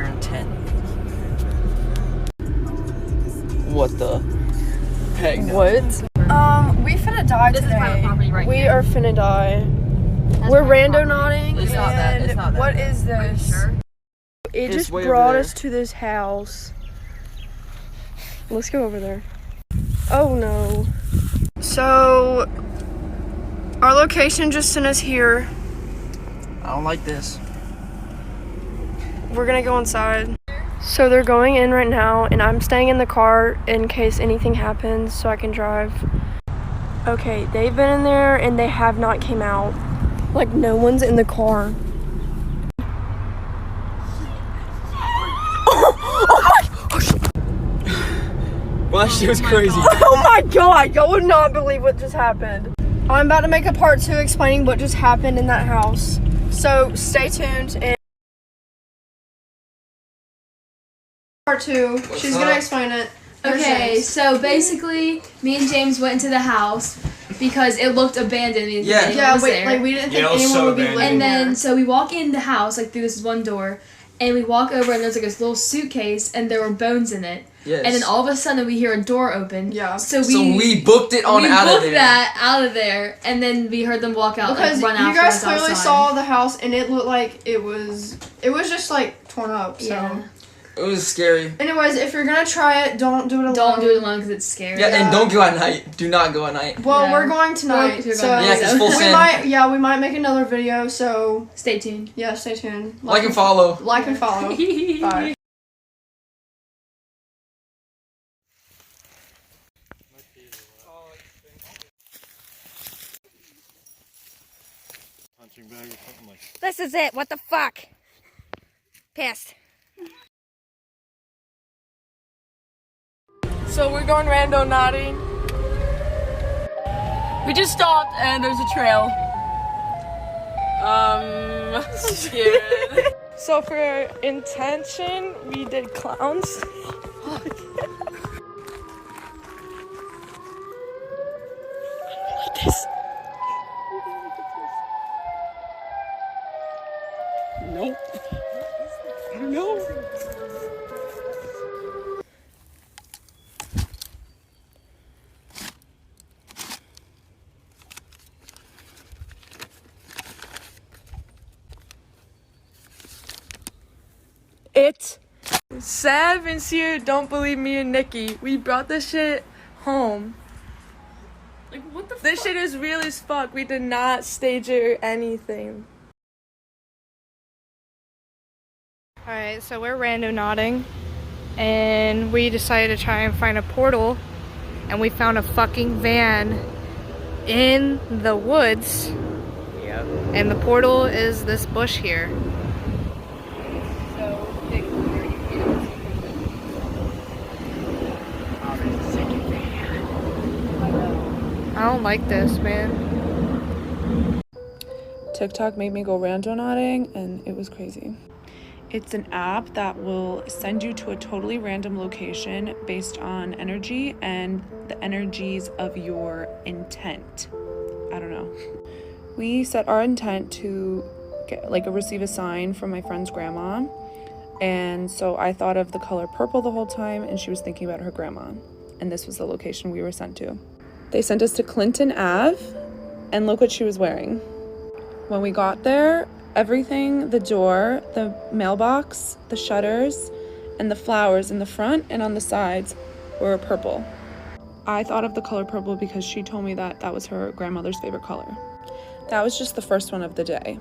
here in 10. What the heck? What? We finna die today. This is private property right We here. are finna die. That's We're private randonauting. It's not that, it's not that. What is Are you this? sure? It It's just way over brought there. us to this house. Let's go over there. Oh no. So, our location just sent us here. I don't like this. We're gonna go inside. So they're going in right now, and I'm staying in the car in case anything happens so I can drive. Okay, they've been in there and they have not came out. Like, no one's in the car. Well, that shit was crazy. Oh my god, y'all would not believe what just happened. I'm about to make a part 2 explaining what just happened in that house. So stay tuned and part 2. She's gonna explain it. Okay, so basically, me and James went into the house because it looked abandoned. Yeah. Yeah, was wait, there. like we didn't think Yeah, it was anyone so would be abandoned. living And then, there. so we walk in the house, like through this one door, and we walk over, and there's like this little suitcase, and there were bones in it. Yes. And then all of a sudden, we hear a door open. Yeah. So So we booked it on we out of booked there. that out of there, and then we heard them walk out, Because like, run you after guys us clearly outside. saw the house and it looked like it was just like torn up. So Yeah. It was scary. anyways, if you're gonna try it, don't do it alone. Don't do it alone because it's scary. Yeah, and don't go at night. Do not go at night. Well, Yeah. we're going tonight, We're so going Yeah, 'cause full we send. we might make another video. So Stay tuned. yeah, stay tuned. Like and follow. Like and follow. Bye. Punching bag or something like that. This is it. What the fuck? Pissed. So we're going randonauting. We just stopped and there's a trail. Scared. So for intention, we did clowns. Like this. Nope. I don't know. It. Sav and Sierra don't believe me and Nikki. We brought this shit home. Like, what the This shit is real as fuck. We did not stage it or anything. Alright, so we're randonauting. And we decided to try and find a portal. And we found a fucking van in the woods. Yep. And the portal is this bush here. I don't like this, man. TikTok made me go randonauting and it was crazy. It's an app that will send you to a totally random location based on energy and the energies of your intent. I don't know. We set our intent to get receive a sign from my friend's grandma. And so I thought of the color purple the whole time and she was thinking about her grandma. And this was the location we were sent to. They sent us to Clinton Ave, and look what she was wearing. When we got there, everything, the door, the mailbox, the shutters, and the flowers in the front and on the sides were purple. I thought of the color purple because she told me that that was her grandmother's favorite color. That was just the first one of the day.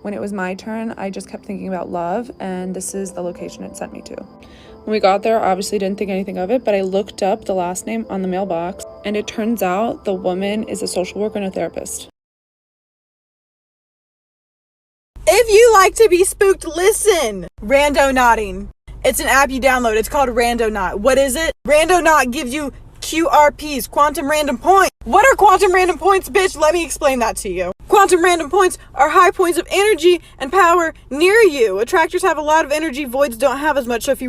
When it was my turn, I just kept thinking about love, and this is the location it sent me to. When we got there, obviously didn't think anything of it, but I looked up the last name on the mailbox, and it turns out the woman is a social worker and a therapist. If you like to be spooked, listen. Randonauting. It's an app you download. It's called Randonaut. What is it? Randonaut gives you QRPs, quantum random points. What are quantum random points, bitch? Let me explain that to you. Quantum random points are high points of energy and power near you. Attractors have a lot of energy, voids don't have as much. So if you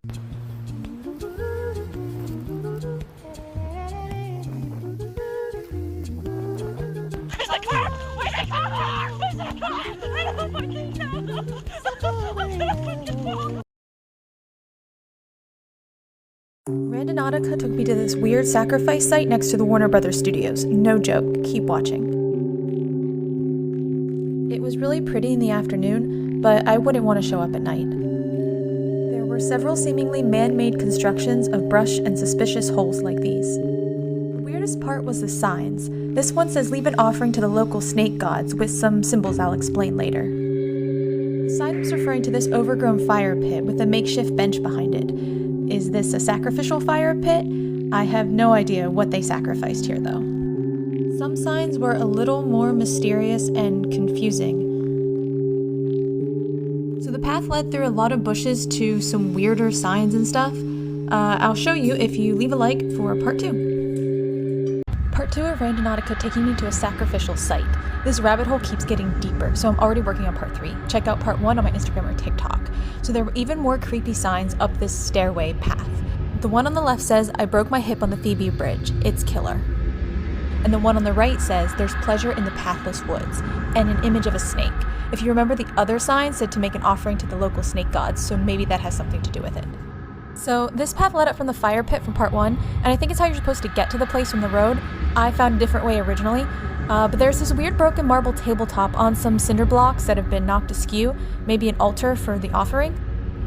Randonautica took me to this weird sacrifice site next to the Warner Brothers studios. No joke, keep watching. It was really pretty in the afternoon, but I wouldn't want to show up at night. There were several seemingly man-made constructions of brush and suspicious holes like these. The weirdest part was the signs. This one says leave an offering to the local snake gods with some symbols I'll explain later. The sign was referring to this overgrown fire pit with a makeshift bench behind it. Is this a sacrificial fire pit? I have no idea what they sacrificed here though. Some signs were a little more mysterious and confusing. So the path led through a lot of bushes to some weirder signs and stuff. I'll show you if you leave a like for part 2. Part 2 of Randonautica taking me to a sacrificial site. This rabbit hole keeps getting deeper, so I'm already working on part 3. Check out part 1 on my Instagram or TikTok. So there were even more creepy signs up this stairway path. The one on the left says, I broke my hip on the Phoebe Bridge. It's killer. And the one on the right says, there's pleasure in the pathless woods, and an image of a snake. If you remember, the other sign said to make an offering to the local snake gods, so maybe that has something to do with it. So this path led up from the fire pit from part 1, and I think it's how you're supposed to get to the place from the road. I found a different way originally, but there's this weird broken marble tabletop on some cinder blocks that have been knocked askew, maybe an altar for the offering.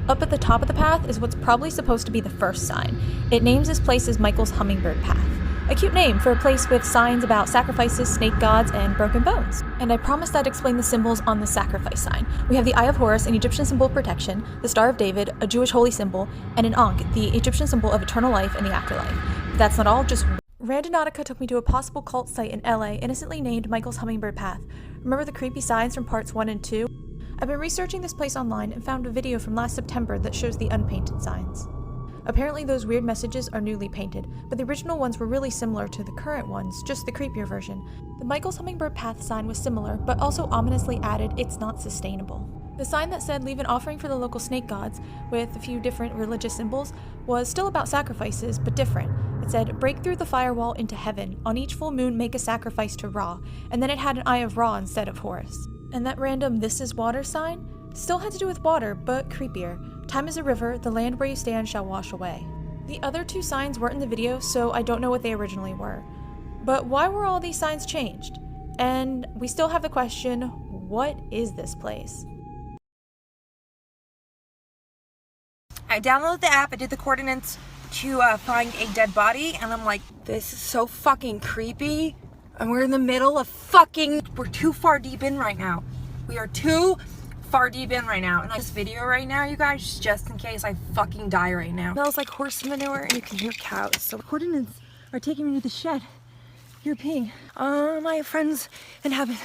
Up at the top of the path is what's probably supposed to be the first sign. It names this place as Michael's Hummingbird Path. A cute name for a place with signs about sacrifices, snake gods, and broken bones. And I promised I'd explain the symbols on the sacrifice sign. We have the Eye of Horus, an Egyptian symbol of protection, the Star of David, a Jewish holy symbol, and an Ankh, the Egyptian symbol of eternal life and the afterlife. But that's not all, just Randonautica took me to a possible cult site in LA, innocently named Michael's Hummingbird Path. Remember the creepy signs from parts 1 and 2? I've been researching this place online and found a video from last September that shows the unpainted signs. Apparently those weird messages are newly painted, but the original ones were really similar to the current ones, just the creepier version. The Michael's Hummingbird Path sign was similar, but also ominously added, it's not sustainable. The sign that said leave an offering for the local snake gods, with a few different religious symbols, was still about sacrifices, but different. It said, break through the firewall into heaven, on each full moon make a sacrifice to Ra, and then it had an Eye of Ra instead of Horus. And that random this is water sign still had to do with water, but creepier. Time is a river, the land where you stand shall wash away. The other 2 signs weren't in the video, so I don't know what they originally were. But why were all these signs changed? And we still have the question, what is this place? I downloaded the app, I did the coordinates to find a dead body, and I'm like, this is so fucking creepy. And we're in the middle of we're too far deep in right now. We are too far deep in right now. And this video right now, you guys, just in case I fucking die right now. It smells like horse manure and you can hear cows. So the coordinates are taking me to the shed. You're peeing. My friends in heaven,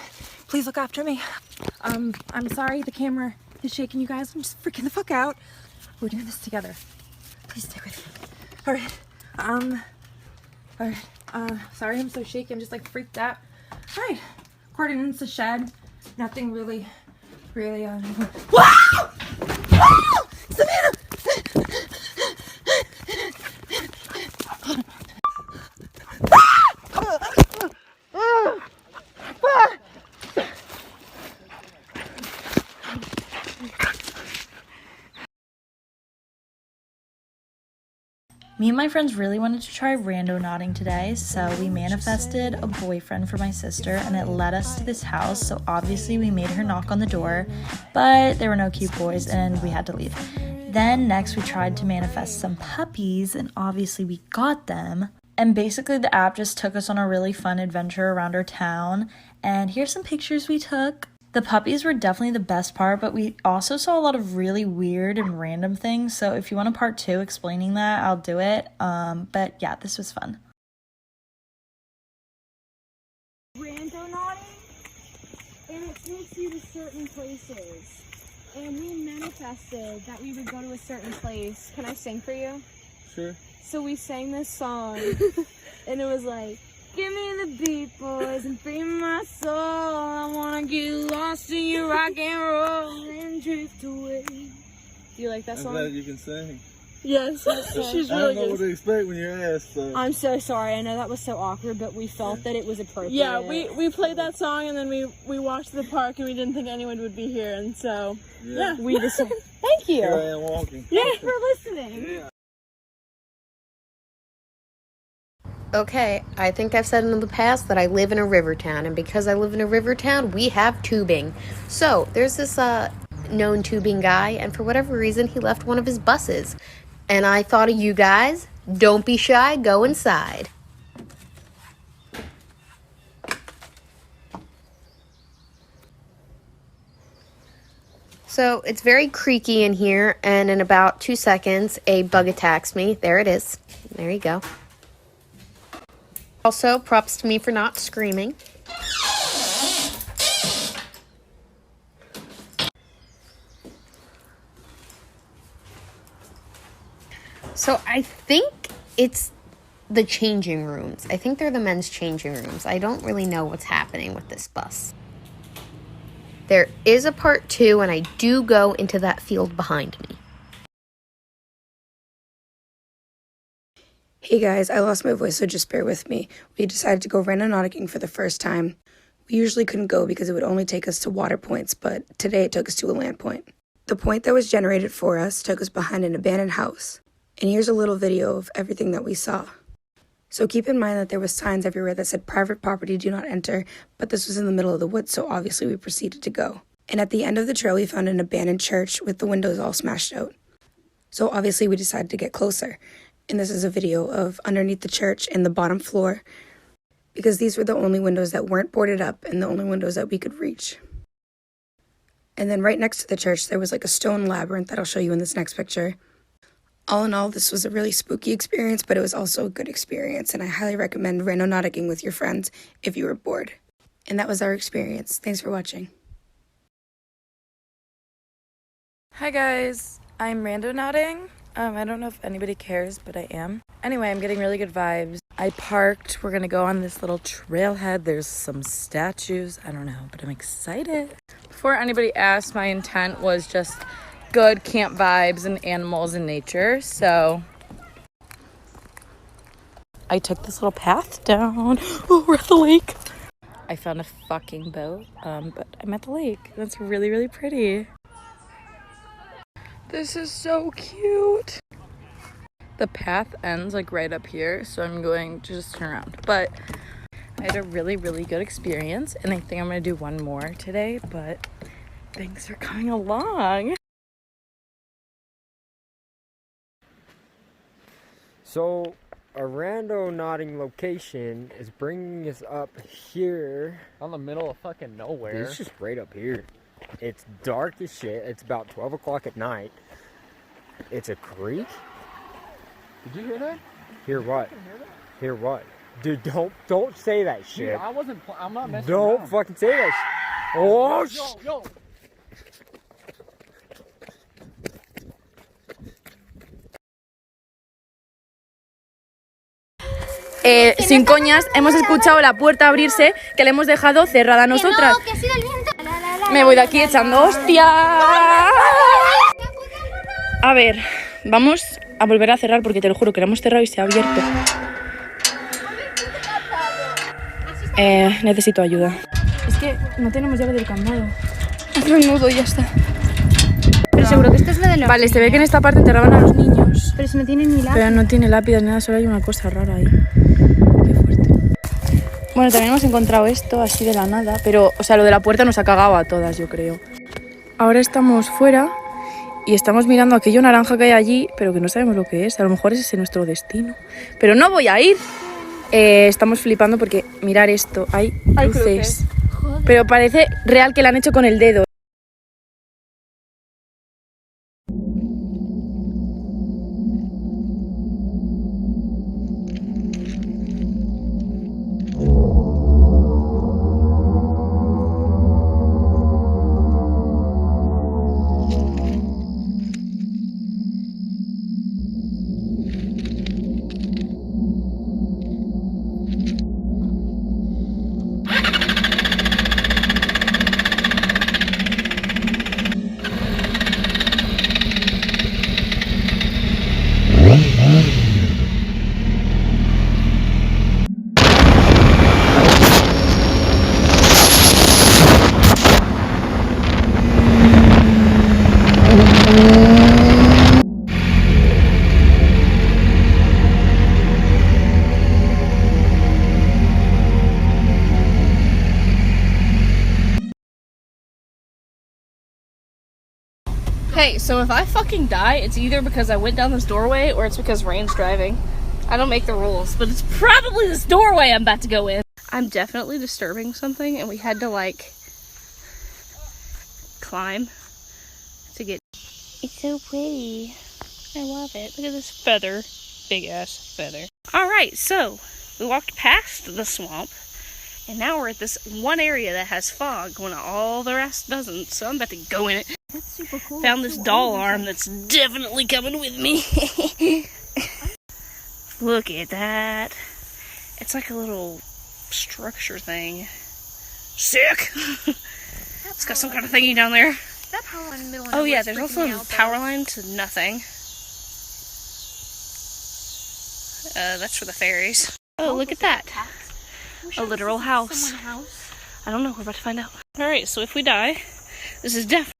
please look after me. I'm sorry the camera is shaking, you guys. I'm just freaking the fuck out. We're doing this together. Please stay with me. Alright. Sorry I'm so shaky. I'm just like freaked out. Alright. Coordinates, the shed. Nothing really. Wow! Wow! Savannah! Me and my friends really wanted to try randonauting today, so we manifested a boyfriend for my sister, and it led us to this house. So obviously we made her knock on the door, but there were no cute boys and we had to leave. Then next we tried to manifest some puppies, and obviously we got them. And basically the app just took us on a really fun adventure around our town, and here's some pictures we took. The puppies were definitely the best part, but we also saw a lot of really weird and random things. So if you want a part 2 explaining that, I'll do it. But yeah, this was fun. Randonauting, and it takes you to certain places. And we manifested that we would go to a certain place. Can I sing for you? Sure. So we sang this song, and it was like, give me the beat, boys, and free my soul. I wanna get lost in your rock and roll and drift away. Do you like that song? I'm glad you can sing. Yes, she's I really don't know what good. to expect when you're asked, so. I'm so sorry. I know that was so awkward, but we felt that it was appropriate. Yeah, we played that song, and then we walked to the park, and we didn't think anyone would be here, and so yeah. We just thank you. Here I am walking. Thanks for listening. Yeah. Okay, I think I've said in the past that I live in a river town, and because I live in a river town, we have tubing. So, there's this known tubing guy, and for whatever reason, he left one of his buses. And I thought of you guys. Don't be shy, go inside. So, it's very creaky in here, and in about 2 seconds, a bug attacks me. There it is. There you go. Also, props to me for not screaming. So I think it's the changing rooms. I think they're the men's changing rooms. I don't really know what's happening with this bus. There is a part 2, and I do go into that field behind me. Hey guys, I lost my voice, so just bear with me. We decided to go randonauticing for the first time. We usually couldn't go because it would only take us to water points, but today it took us to a land point. The point that was generated for us took us behind an abandoned house. And here's a little video of everything that we saw. So keep in mind that there was signs everywhere that said private property, do not enter, but this was in the middle of the woods, so obviously we proceeded to go. And at the end of the trail, we found an abandoned church with the windows all smashed out. So obviously we decided to get closer. And this is a video of underneath the church in the bottom floor, because these were the only windows that weren't boarded up and the only windows that we could reach. And then right next to the church, there was like a stone labyrinth that I'll show you in this next picture. All in all, this was a really spooky experience, but it was also a good experience, and I highly recommend randonauticing with your friends if you were bored. And that was our experience. Thanks for watching. Hi guys, I'm randonauting. I don't know if anybody cares, but I am. Anyway, I'm getting really good vibes. I parked. We're gonna go on this little trailhead. There's some statues. I don't know, but I'm excited. Before anybody asked, my intent was just good camp vibes and animals and nature. So I took this little path down. Oh, we're at the lake. I found a fucking boat, but I'm at the lake. That's really, really pretty. This is so cute. The path ends like right up here, so I'm going to just turn around. But I had a really, really good experience, and I think I'm gonna do one more today, but thanks for coming along. So a randonauting location is bringing us up here. On the middle of fucking nowhere. It's just right up here. It's dark as shit. It's about 12 o'clock at night. It's a creek. Did you hear that? Hear what? Hear that? Hear what? Dude, don't say that shit. Dude, I'm not messing Don't around. fucking say that shit. Oh, Yo. Sin coñas, hemos escuchado la puerta abrirse, que la hemos dejado cerrada a nosotras. Me voy de aquí echando hostia. A ver, vamos a volver a cerrar porque te lo juro que la hemos cerrado y se ha abierto. Necesito ayuda. Es que no tenemos llave del candado. Hazlo el nudo y ya está. Pero seguro que esto es lo de los Vale, se ve que en esta parte enterraban a los niños. Pero si no tiene ni lápiz. Pero no tiene lápidas ni nada, solo hay una cosa rara ahí. Qué fuerte. Bueno, también hemos encontrado esto así de la nada, pero, o sea, lo de la puerta nos ha cagado a todas, yo creo. Ahora estamos fuera y estamos mirando aquello naranja que hay allí, pero que no sabemos lo que es. A lo mejor ese es nuestro destino. Pero no voy a ir. Estamos flipando porque, mirar esto, hay cruces. Pero parece real que la han hecho con el dedo. Hey, so if I fucking die, it's either because I went down this doorway or it's because Rain's driving. I don't make the rules, but it's probably this doorway I'm about to go in. I'm definitely disturbing something, and we had to, like, climb to get... It's so pretty. I love it. Look at this feather. Big ass feather. Alright, so we walked past the swamp, and now we're at this one area that has fog when all the rest doesn't, so I'm about to go in it. That's super cool. Found this doll arm that's definitely coming with me. Look at that. It's like a little structure thing. Sick! It's got some kind of thingy down there. That power line in the middle. Oh yeah, there's also a power line to nothing. That's for the fairies. Oh, look at that. A literal house. I don't know, we're about to find out. Alright, so if we die, this is definitely...